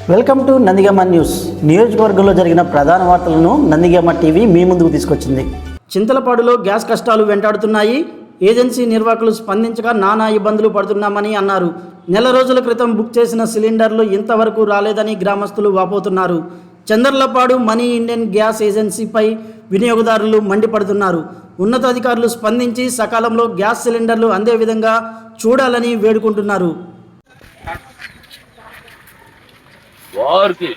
Welcome to Nandigama news. నియోజకవర్గంలో జరిగిన ప్రధాన వార్తలను నందిగామ టీవీ మీ ముందుకు తీసుకొచ్చింది. చింతలపాడులో గ్యాస్ కష్టాలు వెంటాడుతున్నాయి. ఏజెన్సీ నిర్వాహకులు స్పందించగా నానా ఇబ్బందులు పడుతున్నామని అన్నారు. నెల రోజుల క్రితం బుక్ చేసిన సిలిండర్లు ఇంతవరకు రాలేదని గ్రామస్తులు వాపోతున్నారు. చందర్లపాడు మనీ ఇండియన్ గ్యాస్ ఏజెన్సీపై వినియోగదారులు మండిపడుతున్నారు. ఉన్నతాధికారులు స్పందించి సకాలంలో గ్యాస్ సిలిండర్లు అందే విధంగా చూడాలని వేడుకుంటున్నారు. వారికి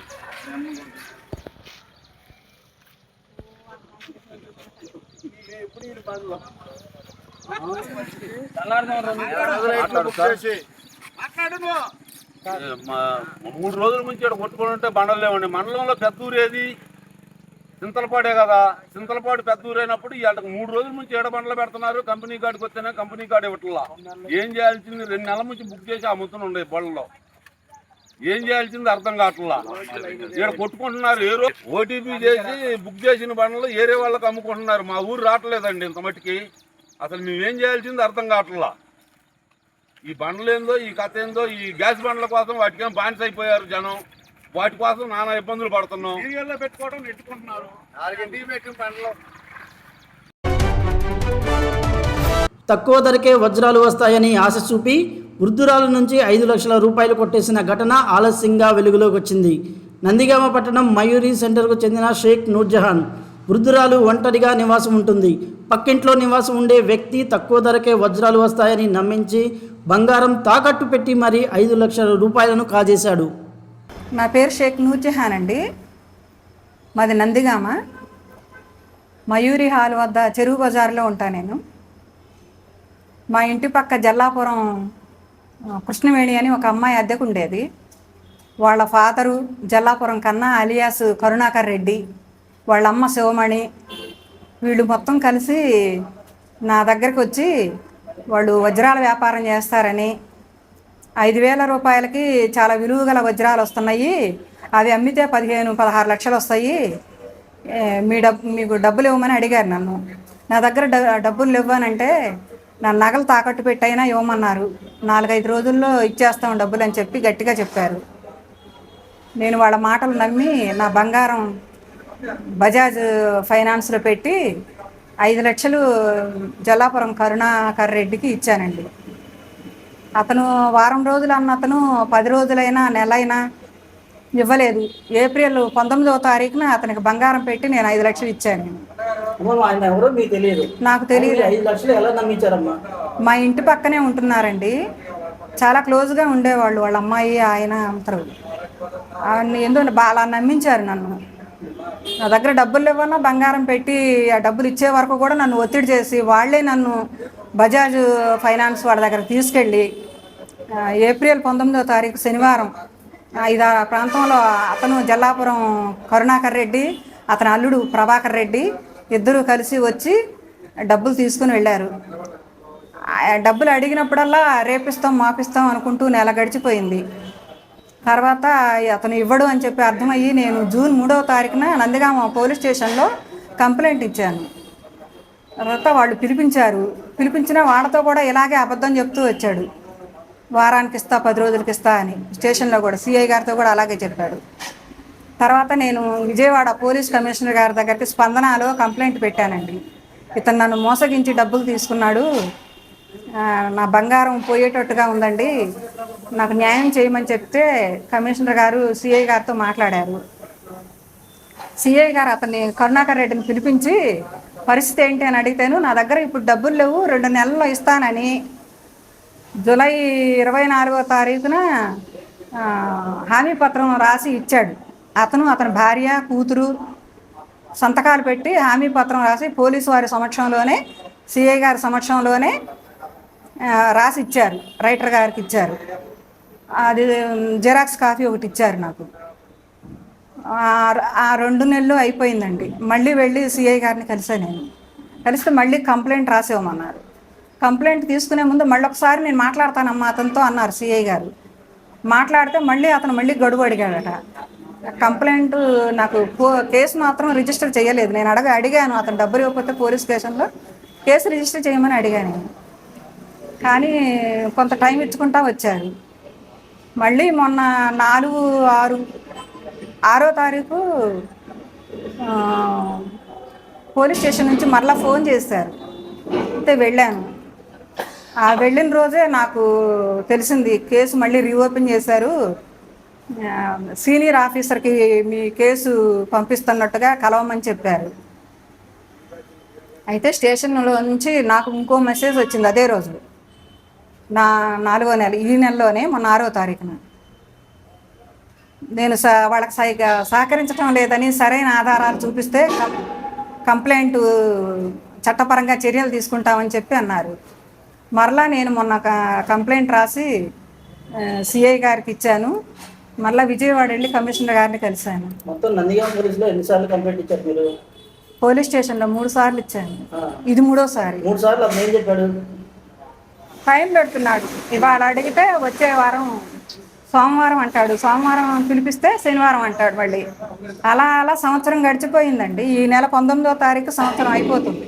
మూడు రోజుల నుంచి ఇక్కడ కొట్టుకుని ఉంటే బండలు లేవండి. మండలంలో పెద్ద ఊరేది చింతలపాడే కదా. చింతలపాడు పెద్ద ఊరైనప్పుడు ఇవాళకి 3 రోజుల నుంచి ఏడ బండలు పెడుతున్నారు. కంపెనీ కాడికి వస్తేనే కంపెనీ కాడ ఇవ్వట్లా. ఏం చేయాల్సింది? 2 నెలల నుంచి బుక్ చేసి అమ్ముతూనే ఉండే బళ్ళలో. ఏం చేయాల్సింది అర్థం కావట్లా. ఇక్కడ కొట్టుకుంటున్నారు. ఏ రోజు ఓటీపీ చేసి బుక్ చేసిన బండ్లు ఏరే వాళ్ళకి అమ్ముకుంటున్నారు. మా ఊరు రావట్లేదండి ఇంత మట్టికి. అసలు మేమేం చేయాల్సింది అర్థం కావట్లా. ఈ బండ్లు ఏందో, ఈ కథ ఏందో, ఈ గ్యాస్ బండ్ల కోసం వాటికేం బానిస అయిపోయారు జనం. వాటి కోసం నానా ఇబ్బందులు పడుతున్నాం. పెట్టుకోవడం నెట్టుకుంటున్నారు. తక్కువ ధరకే వజ్రాలు వస్తాయని ఆశ చూపి వృద్ధురాల నుంచి 5 లక్షల రూపాయలు కొట్టేసిన ఘటన ఆలస్యంగా వెలుగులోకి వచ్చింది. నందిగామ పట్టణం మయూరి సెంటర్కు చెందిన షేక్ నూర్జహాన్ వృద్ధురాలు ఒంటరిగా నివాసం ఉంటుంది. పక్కింట్లో నివాసం ఉండే వ్యక్తి తక్కువ ధరకే వజ్రాలు వస్తాయని నమ్మించి బంగారం తాకట్టు పెట్టి మరీ 5 లక్షల రూపాయలను కాజేశాడు. నా పేరు షేక్ నూర్జహాన్ అండి. మాది నందిగామ మయూరి హాల్ వద్ద చెరువు బజార్లో ఉంటాను నేను. మా ఇంటి పక్క జల్లాపురం కృష్ణవేణి అని ఒక అమ్మాయి అద్దెకు ఉండేది. వాళ్ళ ఫాదరు జల్లాపురం కన్నా అలియాస్ కరుణాకర్ రెడ్డి, వాళ్ళ అమ్మ శివమణి, వీళ్ళు మొత్తం కలిసి నా దగ్గరికి వచ్చి వాళ్ళు వజ్రాల వ్యాపారం చేస్తారని 5,000 రూపాయలకి చాలా విలువ గల వజ్రాలు వస్తున్నాయి, అవి అమ్మితే 15-16 లక్షలు వస్తాయి, మీకు డబ్బులు ఇవ్వమని అడిగారు నన్ను. నా దగ్గర డబ్బులు ఇవ్వనంటే నా నగలు తాకట్టు పెట్టైనా ఇవ్వమన్నారు. 4-5 రోజుల్లో ఇచ్చేస్తాం డబ్బులు అని చెప్పి గట్టిగా చెప్పారు. నేను వాళ్ళ మాటలు నమ్మి నా బంగారం బజాజ్ ఫైనాన్స్లో పెట్టి 5 లక్షలు జల్లాపురం కరుణాకర్ రెడ్డికి ఇచ్చానండి. అతను వారం రోజులు అన్న అతను 10 రోజులైనా నెలైనా ఇవ్వలేదు. ఏప్రిల్ 19వ తారీఖున అతనికి బంగారం పెట్టి నేను 5 లక్షలు ఇచ్చాను. నాకు తెలియదు. మా ఇంటి పక్కనే ఉంటున్నారండి, చాలా క్లోజ్గా ఉండేవాళ్ళు. వాళ్ళ అమ్మాయి ఆయన అందరూ ఎందుకు అలా నమ్మించారు నన్ను. నా దగ్గర డబ్బులు ఇవ్వన్నా బంగారం పెట్టి ఆ డబ్బులు ఇచ్చే వరకు కూడా నన్ను ఒత్తిడి చేసి వాళ్ళే నన్ను బజాజ్ ఫైనాన్స్ వాళ్ళ దగ్గర తీసుకెళ్ళి ఏప్రిల్ 19వ తారీఖు శనివారం 5 ప్రాంతంలో అతను జల్లాపురం కరుణాకర్ రెడ్డి, అతని అల్లుడు ప్రభాకర్ రెడ్డి ఇద్దరూ కలిసి వచ్చి డబ్బులు తీసుకుని వెళ్ళారు. డబ్బులు అడిగినప్పుడల్లా రేపిస్తాం మాపిస్తాం అనుకుంటూ నెల గడిచిపోయింది. తర్వాత అతను ఇవ్వడు అని చెప్పి అర్థమయ్యి నేను జూన్ 3వ తారీఖున నందిగామ పోలీస్ స్టేషన్లో కంప్లైంట్ ఇచ్చాను. తర్వాత వాళ్ళు పిలిపించిన వాళ్ళతో కూడా ఇలాగే అబద్ధం చెప్తూ వచ్చాడు. వారానికి ఇస్తా, 10 రోజులకి ఇస్తా అని. స్టేషన్లో కూడా సిఐ గారితో కూడా అలాగే చెప్పాడు. తర్వాత నేను విజయవాడ పోలీస్ కమిషనర్ గారి దగ్గరికి స్పందనలో కంప్లైంట్ పెట్టానండి. ఇతను నన్ను మోసగించి డబ్బులు తీసుకున్నాడు, నా బంగారం పోయేటట్టుగా ఉందండి, నాకు న్యాయం చేయమని చెప్తే కమిషనర్ గారు సిఐ గారితో మాట్లాడారు. సిఐ గారు అతన్ని కరుణాకర్ రెడ్డిని పిలిపించి పరిస్థితి ఏంటి అని అడిగితేను నా దగ్గర ఇప్పుడు డబ్బులు లేవు, 2 నెలల్లో ఇస్తానని జూలై 24వ తారీఖున హామీ పత్రం రాసి ఇచ్చాడు. అతని భార్య కూతురు సంతకాలు పెట్టి హామీ పత్రం రాసి పోలీసు వారి సమక్షంలోనే సిఐ గారి సమక్షంలోనే రాసి ఇచ్చారు. రైటర్ గారికి ఇచ్చారు. అది జిరాక్స్ కాపీ ఒకటి ఇచ్చారు నాకు. ఆ 2 నెలలు అయిపోయిందండి. మళ్ళీ వెళ్ళి సిఐ గారిని కలిస్తే మళ్ళీ కంప్లైంట్ రాసేవమన్నారు. కంప్లైంట్ తీసుకునే ముందు మళ్ళీ ఒకసారి నేను మాట్లాడతానమ్మా అతనితో అన్నారు సిఐ గారు. మాట్లాడితే అతను గడువు అడిగాడట. కంప్లైంట్ నాకు కేసు మాత్రం రిజిస్టర్ చేయలేదు. నేను అడిగాను అతను డబ్బులు ఇవ్వకపోతే పోలీస్ స్టేషన్లో కేసు రిజిస్టర్ చేయమని అడిగాను. కానీ కొంత టైం ఇచ్చుకుంటా వచ్చారు. మళ్ళీ మొన్న 6 తారీఖు పోలీస్ స్టేషన్ నుంచి మరలా ఫోన్ చేశారు. అయితే వెళ్ళాను. వెళ్ళిన రోజే నాకు తెలిసింది కేసు మళ్ళీ రీఓపెన్ చేశారు, సీనియర్ ఆఫీసర్కి మీ కేసు పంపిస్తున్నట్టుగా కలవమని చెప్పారు. అయితే స్టేషన్లో నుంచి నాకు ఇంకో మెసేజ్ వచ్చింది అదే రోజు, నా 4వ నెల, ఈ నెలలోనే మొన్న 6వ తారీఖున. నేను వాళ్ళకి సహకరించడం లేదని సరైన ఆధారాలు చూపిస్తే కంప్లైంట్ చట్టపరంగా చర్యలు తీసుకుంటామని చెప్పి అన్నారు. మరలా నేను మొన్న కంప్లైంట్ రాసి సిఐ గారికి ఇచ్చాను. మళ్ళీ విజయవాడ వెళ్ళి కమిషనర్ గారిని కలిశాను. మొత్తం నందిగామ పోలీసులో ఎన్నిసార్లు కంప్లైంట్ ఇచ్చారు మీరు? పోలీస్ స్టేషన్లో 3 సార్లు ఇచ్చాను. ఇది 3వసారి. 3 సార్లు అతను ఏం చెప్పాడు? టైం పెడుతున్నాడు. ఇవాళ అడిగితే వచ్చే వారం సోమవారం అంటాడు, సోమవారం పిలిపిస్తే శనివారం అంటాడు. మళ్ళీ అలా సంవత్సరం గడిచిపోయిందండి. ఈ నెల 19వ తారీఖు సంవత్సరం అయిపోతుంది.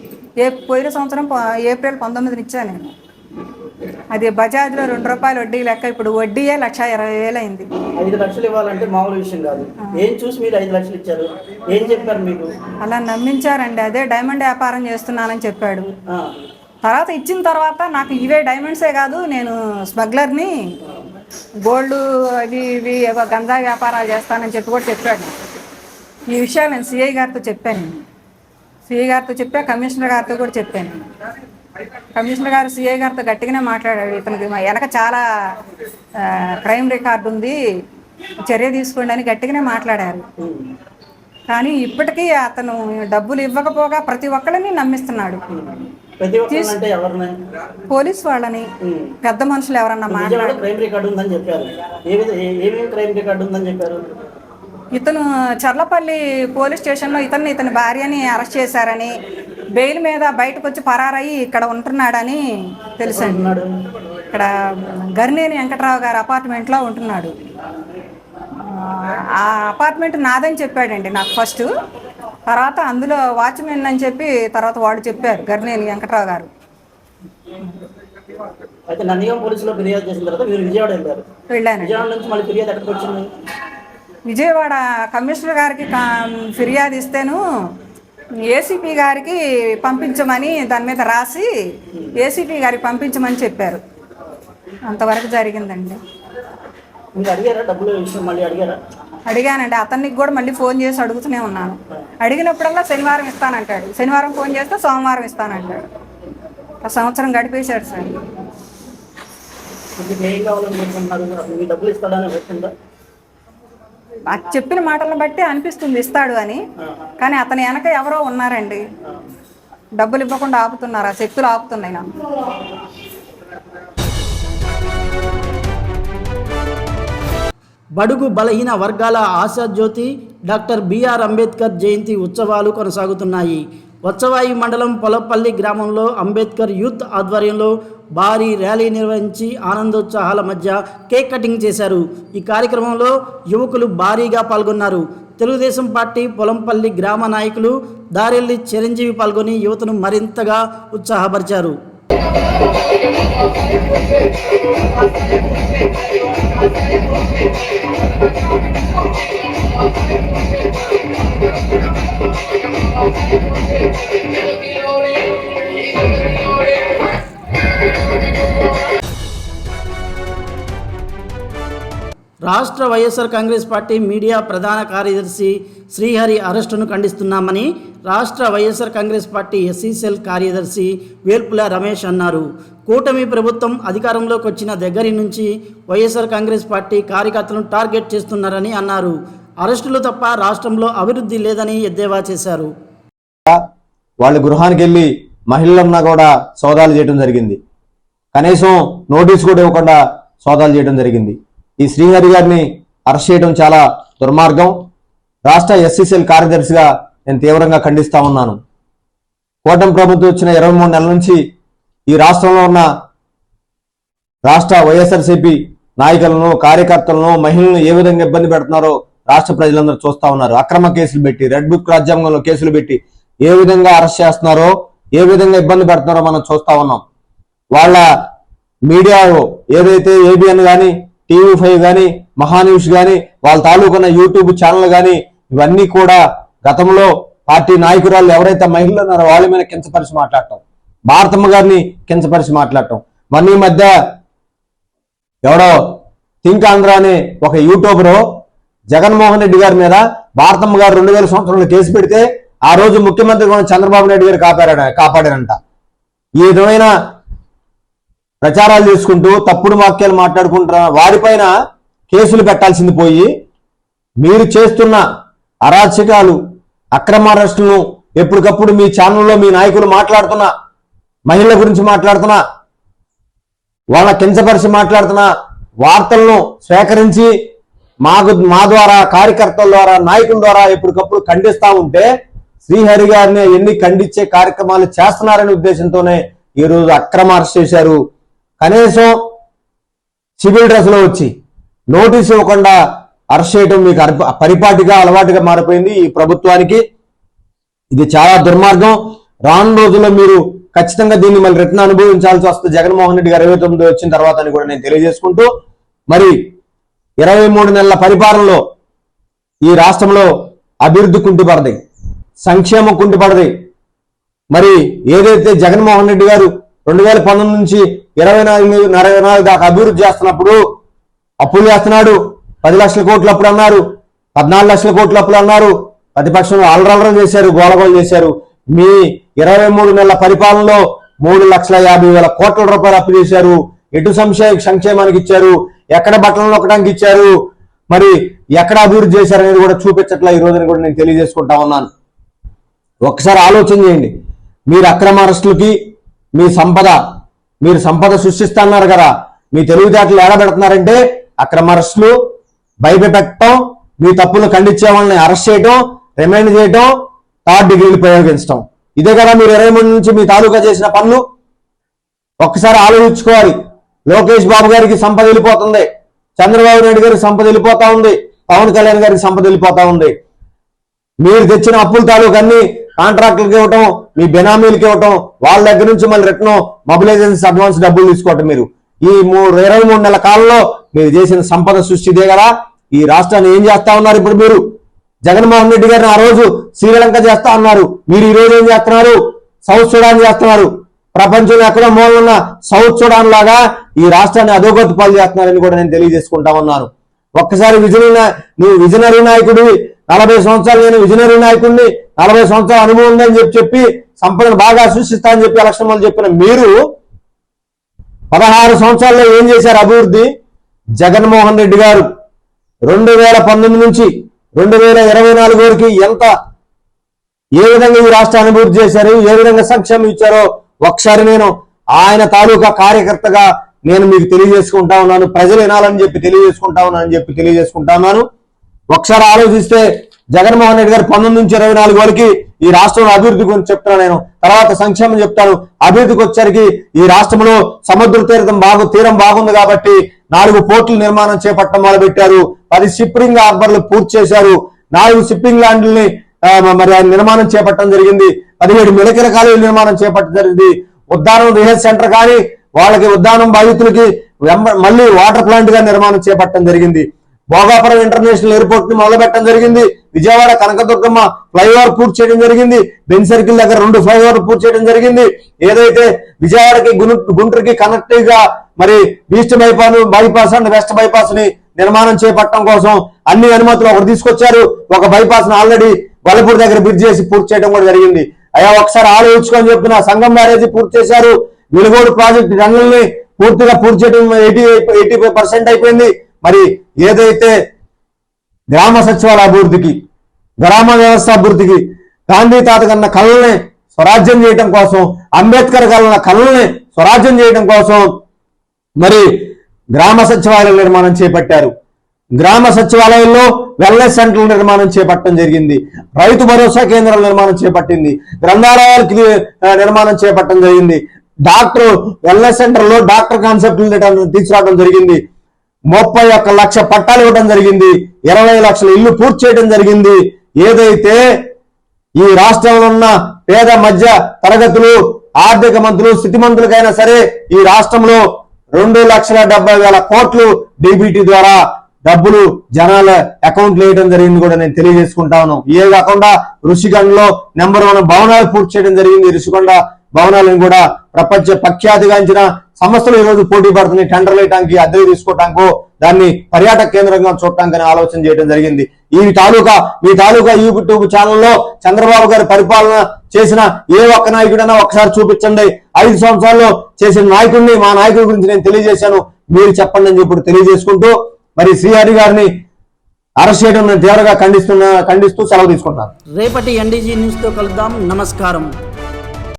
పోయిన సంవత్సరం ఏప్రిల్ 19ని ఇచ్చాను నేను. అది బజాజ్లో ₹2 వడ్డీ లెక్క. ఇప్పుడు వడ్డీయే 1,20,000 అయింది. 5 లక్షలు ఇవ్వాలంటే మామూలు విషయం కాదు. ఏం చూసి మీరు 5 లక్షలు ఇచ్చారు? ఏం చెప్పారు మీకు? అలా నమ్మించారండి. అదే డైమండ్ వ్యాపారం చేస్తున్నానని చెప్పాడు. తర్వాత ఇచ్చిన తర్వాత నాకు ఇవే డైమండ్సే కాదు, నేను స్మగ్లర్ని, గోల్డ్ అవి ఇవి గంజా వ్యాపారాలు చేస్తానని చెప్పి కూడా చెప్పాడు. ఈ విషయాలు నేను సిఐ గారితో చెప్పాను. సిఐ గారితో చెప్పా, కమిషనర్ గారితో కూడా చెప్పాను. కమిషనర్ గారు సిఐ గారితో గట్టిగానే మాట్లాడాడు. ఇతనికి వెనక చాలా క్రైమ్ రికార్డు ఉంది, చర్య తీసుకోండి అని గట్టిగానే మాట్లాడారు. కానీ ఇప్పటికీ అతను డబ్బులు ఇవ్వకపోగా ప్రతి ఒక్కరిని నమ్మిస్తున్నాడు. పోలీస్ వాళ్ళని, పెద్ద మనుషులు ఎవరన్నా మాట్లాడారు. ఇతను చర్లపల్లి పోలీస్ స్టేషన్లో ఇతని భార్యని అరెస్ట్ చేశారని, బెయిల్ మీద బయటకు వచ్చి పరారయ్యి ఇక్కడ ఉంటున్నాడని తెలుసండి. ఇక్కడ గర్నేని వెంకట్రావు గారి అపార్ట్మెంట్లో ఉంటున్నాడు. ఆ అపార్ట్మెంట్ నాదని చెప్పాడండి నాకు ఫస్ట్. తర్వాత అందులో వాచ్మెన్ అని చెప్పి తర్వాత వాళ్ళు చెప్పారు, గర్నేని వెంకట్రావు గారు. అయితే నందిగామ పోలీసులో ఫిర్యాదు చేసిన తర్వాత మీరు విజయవాడ వెళ్ళారు. వెళ్ళాను. విజయవాడ నుంచి మళ్ళీ ఫిర్యాదు ఎక్కడికి వచ్చింది? విజయవాడ కమిషనర్ గారికి ఫిర్యాదు ఇస్తేను ఏసీపీ గారికి పంపించమని దాని మీద రాసి ఏసీపీ గారికి పంపించమని చెప్పారు. అంతవరకు జరిగిందండి. మీరు అడిగారా డబ్బుల విషయం? మళ్ళీ అడిగారా? అడిగానండి. అతనికి కూడా మళ్ళీ ఫోన్ చేసి అడుగుతూనే ఉన్నాను. అడిగినప్పుడల్లా శనివారం ఇస్తానంటాడు, శనివారం ఫోన్ చేస్తే సోమవారం ఇస్తానంటాడు. ఆ సంవత్సరం గడిపేశాడు సార్. ఏం కావాలనుకుంటున్నారు? మీ డబ్బులు ఇస్తాడని వచ్చిందా? చెప్పిన మాటలను బట్టి అనిపిస్తుంది ఇస్తాడు అని. కానీ అతని వెనక ఎవరో ఉన్నారండి, డబ్బులు ఇవ్వకుండా ఆపుతున్నారు. ఆ శక్తులు ఆపుతున్నాయి నాకు. బడుగు బలహీన వర్గాల ఆశాజ్యోతి డాక్టర్ బిఆర్ అంబేద్కర్ జయంతి ఉత్సవాలు కొనసాగుతున్నాయి. వచ్చవాయి మండలం పొలపల్లి గ్రామంలో అంబేద్కర్ యూత్ ఆధ్వర్యంలో భారీ ర్యాలీ నిర్వహించి ఆనందోత్సాహాల మధ్య కేక్ కటింగ్ చేశారు. ఈ కార్యక్రమంలో యువకులు భారీగా పాల్గొన్నారు. తెలుగుదేశం పార్టీ పొలంపల్లి గ్రామ నాయకులు దారెల్లి చిరంజీవి పాల్గొని యువతను మరింతగా ఉత్సాహపరిచారు. రాష్ట్ర వైఎస్ఆర్ కాంగ్రెస్ పార్టీ మీడియా ప్రధాన కార్యదర్శి శ్రీహరి అరెస్టును ఖండిస్తున్నామని రాష్ట్ర YSR Congress party SC cell కార్యదర్శి వేల్పుల రమేష్ అన్నారు. కూటమి ప్రభుత్వం అధికారంలోకి వచ్చిన దగ్గరి నుంచి వైఎస్ఆర్ కాంగ్రెస్ పార్టీ కార్యకర్తలను టార్గెట్ చేస్తున్నారని అన్నారు. అరెస్టులు తప్ప రాష్ట్రంలో అభివృద్ధి లేదని ఎద్దేవా చేశారు. వాళ్ళ గృహానికి వెళ్ళి మహిళలన్నా కూడా సోదాలు చేయడం జరిగింది. కనీసం నోటీస్ కూడా ఇవ్వకుండా సోదాలు చేయడం జరిగింది. ఈ శ్రీహరి గారిని అరెస్ట్ చేయడం చాలా దుర్మార్గం. రాష్ట్ర ఎస్సీసీఎల్ కార్యదర్శిగా నేను తీవ్రంగా ఖండిస్తా ఉన్నాను. కూటమి ప్రభుత్వం వచ్చిన 23 నెలల నుంచి ఈ రాష్ట్రంలో ఉన్న రాష్ట్ర వైఎస్ఆర్సీపీ నాయకులను, కార్యకర్తలను, మహిళలను ఏ విధంగా ఇబ్బంది పెడుతున్నారో రాష్ట్ర ప్రజలందరూ చూస్తా ఉన్నారు. అక్రమ కేసులు పెట్టి, రెడ్ బుక్ రాజ్యాంగంలో కేసులు పెట్టి ఏ విధంగా అరెస్ట్ చేస్తున్నారో, ఏ విధంగా ఇబ్బంది పెడుతున్నారో మనం చూస్తా ఉన్నాం. వాళ్ళ మీడియా ఏదైతే ఏబిఎన్ కానీ TV5 కానీ మహాన్యూస్ కానీ వాళ్ళ తాలూకున్న యూట్యూబ్ ఛానల్ కానీ ఇవన్నీ కూడా గతంలో పార్టీ నాయకురాలు ఎవరైతే మహిళలు ఉన్నారో వాళ్ళ మీద కించపరిచి మాట్లాడటం, భారతమ్మ గారిని కించపరిచి మాట్లాడటం. మొన్న ఈ మధ్య ఎవడో థింక్ ఆంధ్ర అనే ఒక యూట్యూబరు జగన్మోహన్ రెడ్డి గారి మీద భారతమ్మ గారు 2000 సంవత్సరంలో కేసు పెడితే ఆ రోజు ముఖ్యమంత్రి కూడా చంద్రబాబు నాయుడు గారు కాపాడారంట. ఈ విధమైన ప్రచారాలు చేసుకుంటూ తప్పుడు వాక్యాలు మాట్లాడుకుంటున్న వారిపైన కేసులు పెట్టాల్సింది పోయి మీరు చేస్తున్న అరాచకాలు, అక్రమ అరెస్టులను ఎప్పటికప్పుడు మీ ఛానల్లో మీ నాయకులు మాట్లాడుతున్నా, మహిళల గురించి మాట్లాడుతున్నా, వాళ్ళ కించపరిచి మాట్లాడుతున్న వార్తలను సేకరించి మా ద్వారా, కార్యకర్తల ద్వారా, నాయకుల ద్వారా ఎప్పటికప్పుడు ఖండిస్తా ఉంటే శ్రీహరి గారిని ఎన్ని ఖండించే కార్యక్రమాలు చేస్తున్నారనే ఉద్దేశంతోనే ఈరోజు అక్రమ అరెస్ట్ చేశారు. కనీసం సివిల్ డ్రెస్ లో వచ్చి నోటీసు ఇవ్వకుండా అరెస్ట్ చేయడం మీకు పరిపాటిగా అలవాటుగా మారిపోయింది ఈ ప్రభుత్వానికి. ఇది చాలా దుర్మార్గం. రాను రోజుల్లో మీరు ఖచ్చితంగా దీన్ని మళ్ళీ రిటర్న్ అనుభవించాల్సి వస్తుంది జగన్మోహన్ రెడ్డి గారు 29 వచ్చిన తర్వాత అని కూడా నేను తెలియజేసుకుంటూ, మరి 23 నెలల పరిపాలనలో ఈ రాష్ట్రంలో అభివృద్ధి కుంటుపడది, సంక్షేమం కుంటుపడది. మరి ఏదైతే జగన్మోహన్ రెడ్డి గారు 2019 నుంచి 24 దాకా అభివృద్ధి చేస్తున్నప్పుడు అప్పులు చేస్తున్నాడు, 10 లక్షల కోట్లు అప్పుడు అన్నారు, 14 లక్షల కోట్లు అప్పులు అన్నారు, ప్రతిపక్షంలో అలరలరం చేశారు, గోలగోలు చేశారు. మీ 23 నెలల పరిపాలనలో 3,50,000 కోట్ల రూపాయలు అప్పు చేశారు. ఎటు సంక్షేమానికి ఇచ్చారు, ఎక్కడ బట్టలు నొక్కడానికి ఇచ్చారు, మరి ఎక్కడ అభివృద్ధి చేశారనేది కూడా చూపించట్లా ఈ రోజున కూడా నేను తెలియజేసుకుంటా ఉన్నాను. ఒకసారి ఆలోచన చేయండి. మీరు అక్రమ అరెస్టులకి మీరు సంపద సృష్టిస్తున్నారు కదా, మీ తెలివితేటలు ఏడబెడుతున్నారంటే అక్రమ అరెస్టులు, భయపెట్టడం, మీ తప్పులు ఖండించే వాళ్ళని అరెస్ట్ చేయడం, రిమైండ్ చేయడం, 3rd డిగ్రీలు ప్రయోగించడం. ఇదే కదా మీరు 23 నుంచి మీ తాలూకా చేసిన పనులు. ఒక్కసారి ఆలోచించుకోవాలి. లోకేష్ బాబు గారికి సంపద వెళ్ళిపోతుంది, చంద్రబాబు నాయుడు గారికి సంపద వెళ్ళిపోతా ఉంది, పవన్ కళ్యాణ్ గారికి సంపద వెళ్ళిపోతా ఉంది. మీరు తెచ్చిన అప్పుల తాలూకు అన్ని కాంట్రాక్టులకు ఇవ్వటం, మీ బెనామీలకి ఇవ్వటం, వాళ్ళ దగ్గర నుంచి మళ్ళీ రిటర్న్ మొబిలైజేషన్ అడ్వాన్స్ డబ్బులు తీసుకోవటం. మీరు ఈ 23 నెలల కాలంలో మీరు చేసిన సంపద సృష్టి ఇదే కదా. ఈ రాష్ట్రాన్ని ఏం చేస్తా ఉన్నారు ఇప్పుడు మీరు? జగన్మోహన్ రెడ్డి గారిని ఆ రోజు శ్రీలంక చేస్తా ఉన్నారు, మీరు ఈ రోజు ఏం చేస్తున్నారు? సౌత్ సుడాన్ చేస్తున్నారు. ప్రపంచంలో ఎక్కడో మూలన్న సౌత్ సుడాన్ లాగా ఈ రాష్ట్రాన్ని అధోగతి పాలు చేస్తున్నారని కూడా నేను తెలియజేసుకుంటా ఉన్నాను. ఒక్కసారి నువ్వు విజనరీ నాయకుడివి, 40 సంవత్సరాలు నేను విజనరీ నాయకుడిని, 40 సంవత్సరాల అనుభవం ఉందని చెప్పి సంపదను బాగా సృష్టిస్తా అని చెప్పి ఎలక్షన్ వాళ్ళు చెప్పిన మీరు 16 సంవత్సరాల్లో ఏం చేశారు అభివృద్ధి? జగన్మోహన్ రెడ్డి గారు 2019 నుంచి 2024 వరకు ఏ విధంగా ఈ రాష్ట్రాన్ని అభివృద్ధి చేశారు, ఏ విధంగా సంక్షేమం ఇచ్చారో ఒకసారి నేను ఆయన తాలూకా కార్యకర్తగా నేను మీకు తెలియజేసుకుంటా ఉన్నాను. ప్రజలు వినాలని చెప్పి తెలియజేసుకుంటా ఉన్నాను. ఒకసారి ఆలోచిస్తే జగన్మోహన్ రెడ్డి గారు 19 నుంచి 24 వరకు ఈ రాష్ట్రంలో అభివృద్ధి గురించి చెప్తాను నేను, తర్వాత సంక్షేమం చెప్తాను. అభివృద్ధికి వచ్చరికి ఈ రాష్ట్రంలో సముద్ర తీరం బాగుంది కాబట్టి 4 పోర్టులు నిర్మాణం చేపట్టడం మొదలుపెట్టారు, 10 షిప్పింగ్ హార్బర్లు పూర్తి చేశారు, 4 షిప్పింగ్ ల్యాండ్లని మరి నిర్మాణం చేపట్టడం జరిగింది, 17 మిలకిర కాలువల నిర్మాణం చేపట్టడం జరిగింది. ఉద్దానం రిహెల్త్ సెంటర్ కానీ వాళ్ళకి ఉద్దానం బాధితులకి మళ్ళీ వాటర్ ప్లాంట్ గా నిర్మాణం చేపట్టడం జరిగింది. భోగాపురం ఇంటర్నేషనల్ ఎయిర్పోర్ట్ ని మొదలుపెట్టడం జరిగింది. విజయవాడ కనకదుర్గమ్మ ఫ్లైఓవర్ పూర్తి చేయడం జరిగింది. బెన్ సర్కిల్ దగ్గర 2 ఫ్లైఓవర్ పూర్తి చేయడం జరిగింది. ఏదైతే విజయవాడకి గుంటూరుకి కనెక్టివ్ గా మరి east bypass and west bypass ని నిర్మాణం చేపట్టడం కోసం అన్ని అనుమతులు ఒకటి తీసుకొచ్చారు. ఒక బైపాస్ ని ఆల్రెడీ గొల్లపూడి దగ్గర బ్రిడ్జ్ చేసి పూర్తి చేయడం కూడా జరిగింది. అయ్యా ఒకసారి ఆలోచించుకొని చెప్తున్నా, సంగం బ్యారేజీ పూర్తి చేశారు. వెలుగోడు ప్రాజెక్టు రంగుల్ని పూర్తిగా పూర్తి చేయడం 85% అయిపోయింది. మరి ఏదైతే గ్రామ సచివాలయ అభివృద్ధికి, గ్రామ వ్యవస్థ అభివృద్ధికి, గాంధీ తాత కన్న కళల్ని స్వరాజ్యం చేయడం కోసం, అంబేద్కర్ కన్న కళల్ని స్వరాజ్యం చేయడం కోసం మరి గ్రామ సచివాలయాల నిర్మాణం చేపట్టారు. గ్రామ సచివాలయంలో వెల్నెస్ సెంటర్ల నిర్మాణం చేపట్టడం జరిగింది. రైతు భరోసా కేంద్రాల నిర్మాణం చేపట్టింది. గ్రంథాలయాలకి నిర్మాణం చేపట్టడం జరిగింది. వెల్నెస్ సెంటర్ లో డాక్టర్ కాన్సెప్ట్ తీసుకురావడం జరిగింది. 31 లక్ష పట్టాలు ఇవ్వడం జరిగింది. 20 లక్షల ఇల్లు పూర్తి చేయడం జరిగింది. ఏదైతే ఈ రాష్ట్రంలో ఉన్న పేద మధ్య తరగతులు, ఆర్థిక మంత్రులు, స్థితిమంతులకైనా సరే ఈ రాష్ట్రంలో 2,70,000 కోట్లు డీబీటీ ద్వారా డబ్బులు జనాల అకౌంట్లు వేయడం జరిగింది కూడా నేను తెలియజేసుకుంటాను. ఇవే కాకుండా ఋషికొండలో నెంబర్ 1 భవనాలు పూర్తి చేయడం జరిగింది. ఋషికొండ భవనాలను కూడా ప్రపంచ ప్రఖ్యాతిగాంచిన సంస్థలు ఈ రోజు పోటీ పడుతున్నాయి. టెండర్లు వేయడానికి, అద్దెలు తీసుకోవటానికో, దాన్ని పర్యాటక కేంద్రంగా చూడటానికి ఆలోచన చేయడం జరిగింది. మీ తాలూకా యూట్యూబ్ ఛానల్లో చంద్రబాబు గారి పరిపాలన చేసిన ఏ ఒక్క నాయకుడైనా ఒకసారి చూపించండి. 5 సంవత్సరాల్లో చేసిన నాయకుడిని, మా నాయకుడి గురించి నేను తెలియజేశాను, మీరు చెప్పండి అని చెప్పి తెలియజేసుకుంటూ మరి శ్రీహరి గారిని అరెస్ట్ చేయడం నేను తీవ్రంగా ఖండిస్తూ సెలవు తీసుకుంటున్నాను. రేపటి ఎన్డీజీ న్యూస్తో కలుద్దాం. నమస్కారం.